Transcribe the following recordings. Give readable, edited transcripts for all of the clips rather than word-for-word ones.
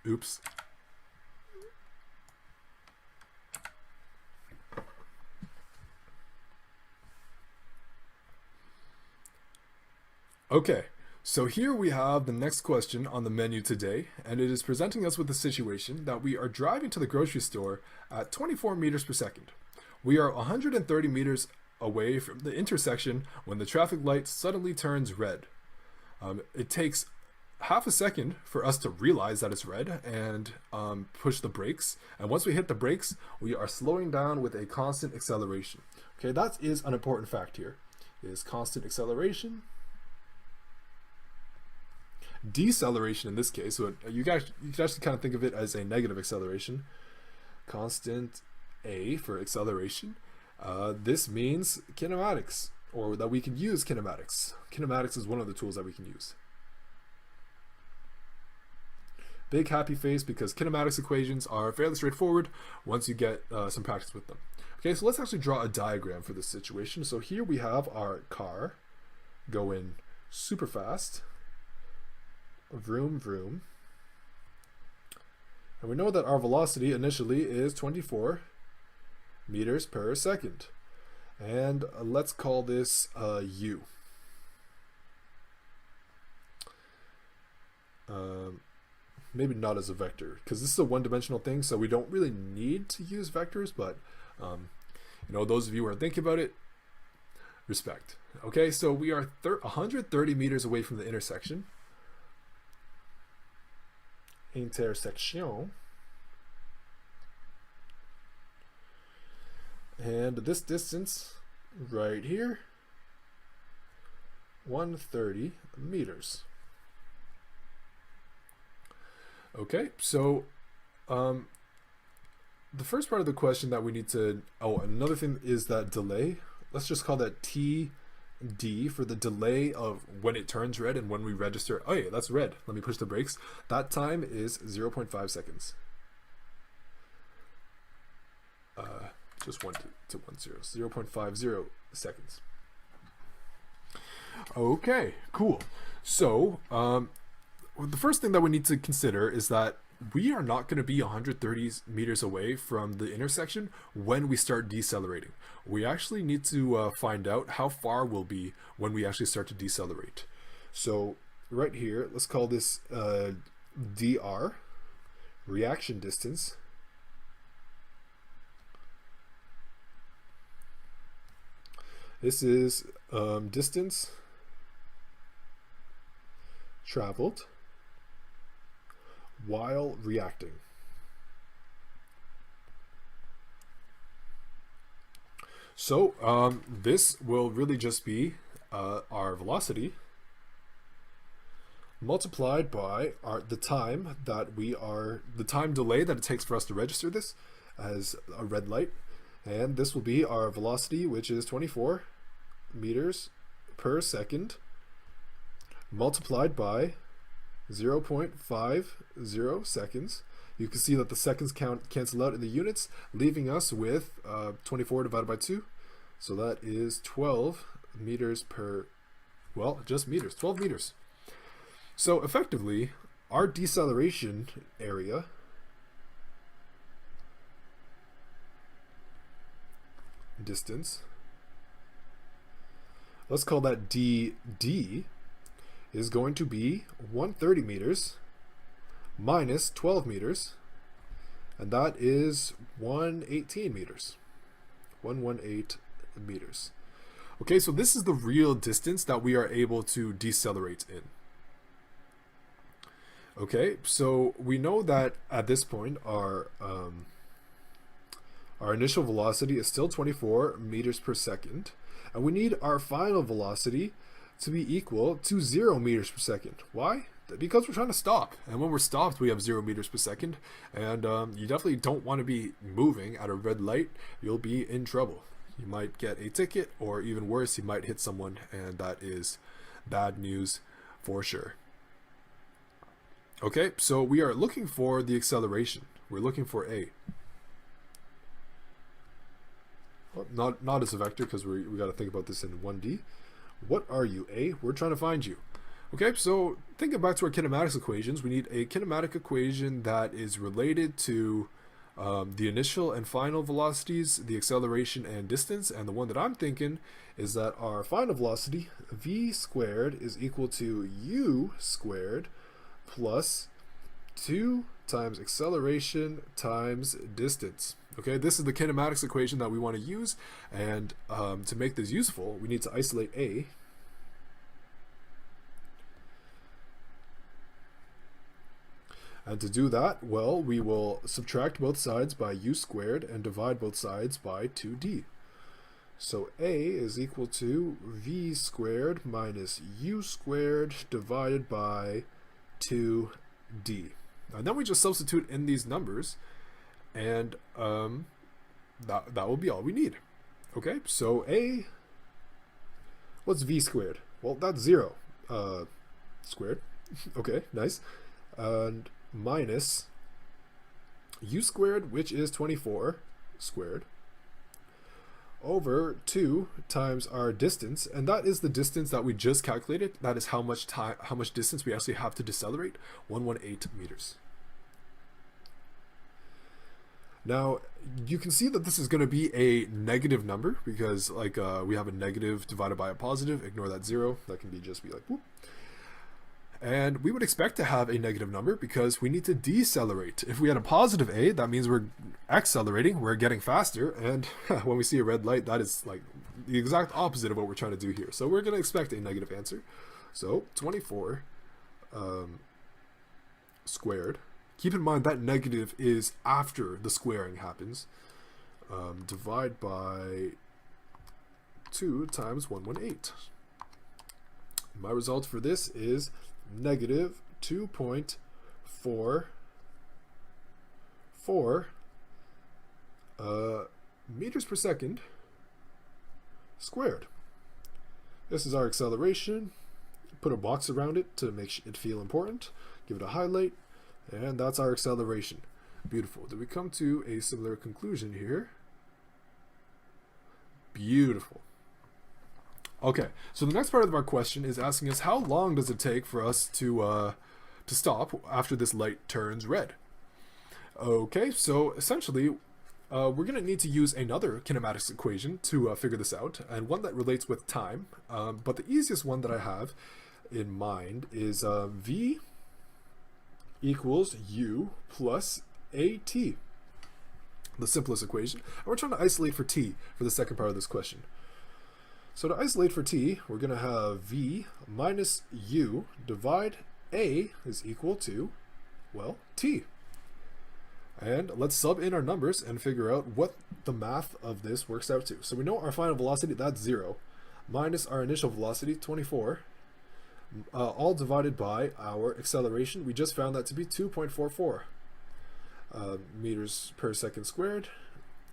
Oops. Okay, so here we have the next question on the menu today, and it is presenting us with the situation that we are driving to the grocery store at 24 meters per second. We are 130 meters away from the intersection when the traffic light suddenly turns red. It takes half a second for us to realize that it's red and push the brakes. And once we hit the brakes, we are slowing down with a constant acceleration. Okay, that is an important fact here, is constant acceleration. Deceleration in this case, so you can actually kind of think of it as a negative acceleration. Constant A for acceleration. This means kinematics, or that we can use kinematics. Kinematics is one of the tools that we can use. Big happy face because kinematics equations are fairly straightforward once you get some practice with them. Okay, so let's actually draw a diagram for this situation. So here we have our car going super fast. Vroom, vroom. And we know that our velocity initially is 24 meters per second. And let's call this U. Maybe not as a vector, because this is a one-dimensional thing, so we don't really need to use vectors, but you know, those of you who are thinking about it, respect. Okay, so we are 130 meters away from the intersection. Intersection. And this distance right here, 130 meters. Okay, so the first part of the question that we need to, another thing is that delay. Let's just call that TD for the delay of when it turns red and when we register. Oh yeah, that's red. Let me push the brakes. That time is 0.5 seconds. Just 1 to 1 0. 0.50 seconds. Okay, cool. So the first thing that we need to consider is that we are not going to be 130 meters away from the intersection when we start decelerating. We actually need to find out how far we'll be when we actually start to decelerate. So right here, let's call this dr, reaction distance. This is distance traveled while reacting. So this will really just be our velocity multiplied by the time delay that it takes for us to register this as a red light, and this will be our velocity, which is 24 meters per second multiplied by 0.50 seconds. You can see that the seconds cancel out in the units, leaving us with 24 divided by 2. So that is 12 meters per, well, just meters, 12 meters. So effectively, our deceleration area distance, let's call that DD, is going to be 130 meters minus 12 meters, and that is 118 meters. 118 meters. Okay, so this is the real distance that we are able to decelerate in. Okay, so we know that at this point our initial velocity is still 24 meters per second, and we need our final velocity to be equal to 0 meters per second. Why? Because we're trying to stop, and when we're stopped we have 0 meters per second, and you definitely don't want to be moving at a red light. You'll be in trouble. You might get a ticket, or even worse, you might hit someone, and that is bad news for sure. Okay, so we are looking for the acceleration. We're looking for A. Well, not as a vector, because we got to think about this in 1D. What are you, A? We're trying to find you. Okay, so thinking back to our kinematics equations, we need a kinematic equation that is related to the initial and final velocities, the acceleration and distance, and the one that I'm thinking is that our final velocity, v squared, is equal to u squared plus 2 times acceleration times distance. Okay, this is the kinematics equation that we want to use, and to make this useful, we need to isolate A. And to do that, well, we will subtract both sides by u squared and divide both sides by 2d. So A is equal to v squared minus u squared divided by 2d. And then we just substitute in these numbers, and that will be all we need. Okay, so A, what's v squared? Well, that's 0 squared. Okay, nice. And minus u squared, which is 24 squared, over 2 times our distance, and that is the distance that we just calculated. That is how much distance we actually have to decelerate, 118 meters. Now, you can see that this is going to be a negative number because we have a negative divided by a positive. Ignore that 0. That can just be like whoop. And we would expect to have a negative number because we need to decelerate. If we had a positive A, that means we're accelerating, we're getting faster, and when we see a red light, that is like the exact opposite of what we're trying to do here. So we're going to expect a negative answer. So 24 squared. Keep in mind that negative is after the squaring happens. Divide by 2 times 118. My result for this is negative 2.44 meters per second squared. This is our acceleration. Put a box around it to make it feel important. Give it a highlight, and that's our acceleration. Beautiful. Did we come to a similar conclusion here? Beautiful. Okay, so the next part of our question is asking us how long does it take for us to stop after this light turns red. Okay, so essentially we're going to need to use another kinematics equation to figure this out, and one that relates with time, but the easiest one that I have in mind is v equals u plus at, the simplest equation, and we're trying to isolate for t for the second part of this question. So to isolate for t, we're going to have v minus u divide a is equal to, well, t. And let's sub in our numbers and figure out what the math of this works out to. So we know our final velocity, that's 0, minus our initial velocity, 24, all divided by our acceleration. We just found that to be 2.44 meters per second squared.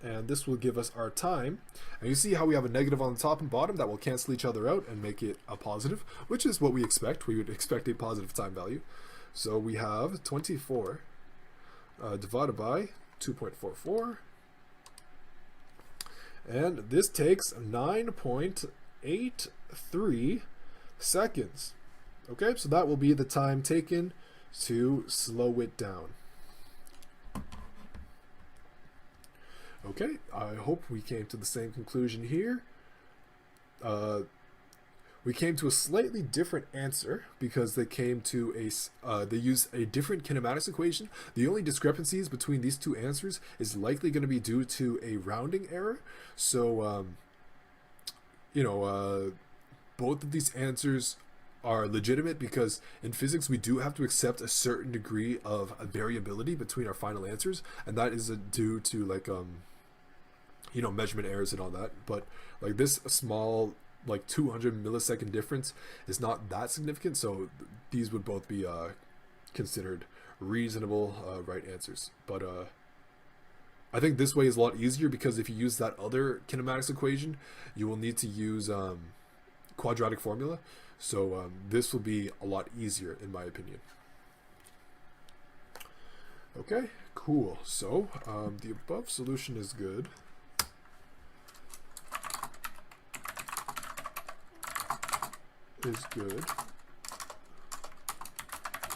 And this will give us our time. And you see how we have a negative on the top and bottom that will cancel each other out and make it a positive, which is what we expect. We would expect a positive time value. So we have 24 divided by 2.44. And this takes 9.83 seconds. Okay, so that will be the time taken to slow it down. Okay, I hope we came to the same conclusion here. We came to a slightly different answer because they came to they used a different kinematics equation. The only discrepancies between these two answers is likely going to be due to a rounding error. So, both of these answers are legitimate because in physics we do have to accept a certain degree of variability between our final answers, and that is due to measurement errors and all that. But like this small 200 millisecond difference is not that significant, so these would both be considered reasonable right answers. But I think this way is a lot easier because if you use that other kinematics equation, you will need to use quadratic formula. So this will be a lot easier in my opinion. Okay, cool. So the above solution is good.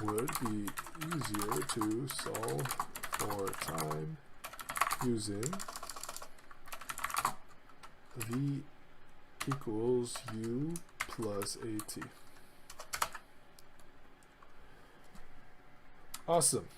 would be easier to solve for time using v equals u plus at. Awesome.